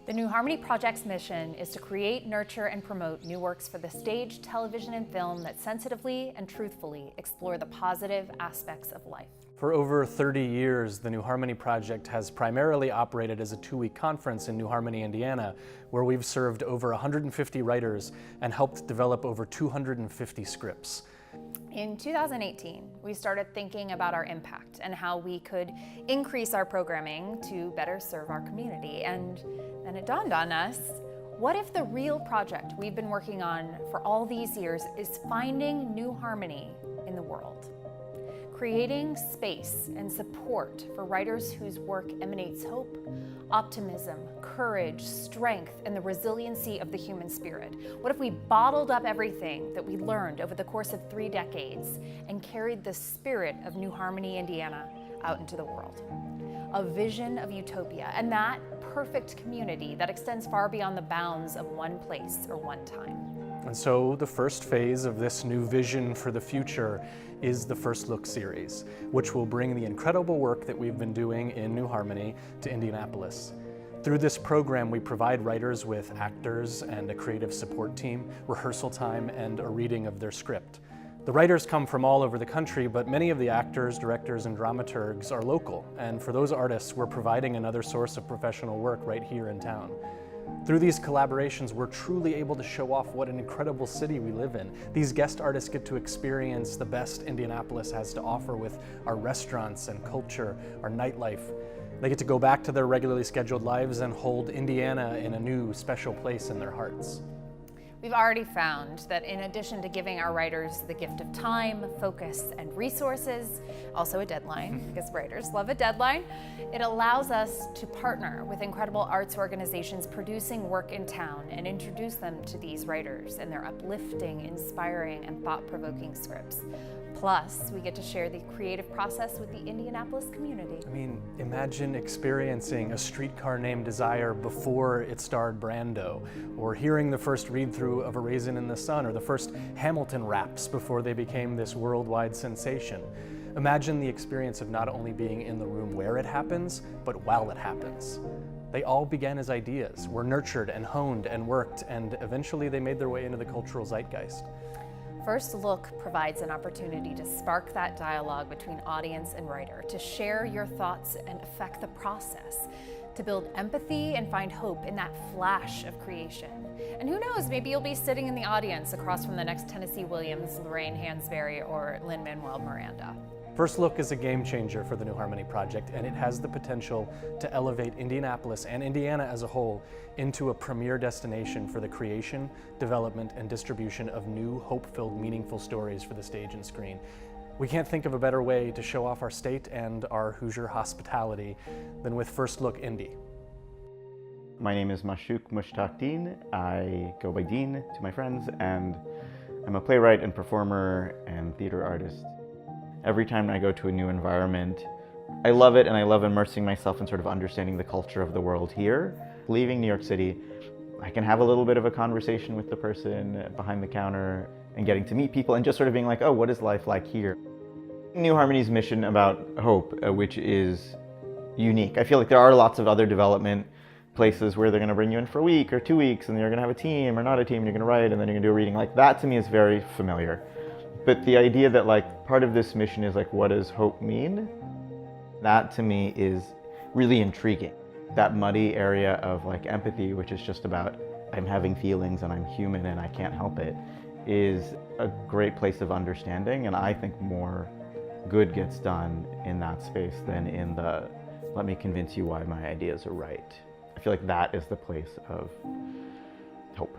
The New Harmony Project's mission is to create, nurture, and promote new works for the stage, television, and film that sensitively and truthfully explore the positive aspects of life. For over 30 years, the New Harmony Project has primarily operated as a two-week conference in New Harmony, Indiana, where we've served over 150 writers and helped develop over 250 scripts. In 2018, we started thinking about our impact and how we could increase our programming to better serve our community. And then it dawned on us, what if the real project we've been working on for all these years is finding new harmony in the world? Creating space and support for writers whose work emanates hope, optimism, courage, strength, and the resiliency of the human spirit. What if we bottled up everything that we learned over the course of 3 decades and carried the spirit of New Harmony, Indiana out into the world? A vision of utopia, and that perfect community that extends far beyond the bounds of one place or one time. And so the first phase of this new vision for the future is the First Look series, which will bring the incredible work that we've been doing in New Harmony to Indianapolis. Through this program, we provide writers with actors and a creative support team, rehearsal time, and a reading of their script. The writers come from all over the country, but many of the actors, directors, and dramaturgs are local. And for those artists, we're providing another source of professional work right here in town. Through these collaborations, we're truly able to show off what an incredible city we live in. These guest artists get to experience the best Indianapolis has to offer with our restaurants and culture, our nightlife. They get to go back to their regularly scheduled lives and hold Indiana in a new, special place in their hearts. We've already found that in addition to giving our writers the gift of time, focus, and resources, also a deadline, because writers love a deadline, it allows us to partner with incredible arts organizations producing work in town and introduce them to these writers and their uplifting, inspiring, and thought-provoking scripts. Plus, we get to share the creative process with the Indianapolis community. I mean, imagine experiencing A Streetcar Named Desire before it starred Brando, or hearing the first read-through of A Raisin in the Sun, or the first Hamilton raps before they became this worldwide sensation. Imagine the experience of not only being in the room where it happens, but while it happens. They all began as ideas, were nurtured and honed and worked, and eventually they made their way into the cultural zeitgeist. First Look provides an opportunity to spark that dialogue between audience and writer, to share your thoughts and affect the process, to build empathy and find hope in that flash of creation. And who knows, maybe you'll be sitting in the audience across from the next Tennessee Williams, Lorraine Hansberry, or Lin-Manuel Miranda. First Look is a game changer for the New Harmony Project, and it has the potential to elevate Indianapolis and Indiana as a whole into a premier destination for the creation, development, and distribution of new, hope-filled, meaningful stories for the stage and screen. We can't think of a better way to show off our state and our Hoosier hospitality than with First Look Indy. My name is Mashouk Mushtaq-Din. I go by Dean to my friends, and I'm a playwright and performer and theater artist. Every time I go to a new environment, I love it, and I love immersing myself in sort of understanding the culture of the world here. Leaving New York City, I can have a little bit of a conversation with the person behind the counter and getting to meet people and just sort of being like, oh, what is life like here? New Harmony's mission about hope, which is unique. I feel like there are lots of other development places where they're going to bring you in for a week or 2 weeks, and you're going to have a team or not a team, and you're going to write, and then you're going to do a reading. Like, that to me is very familiar. But the idea that like part of this mission is like, what does hope mean? That to me is really intriguing. That muddy area of like empathy, which is just about I'm having feelings and I'm human and I can't help it, is a great place of understanding. And I think more good gets done in that space than in the let me convince you why my ideas are right. I feel like that is the place of hope.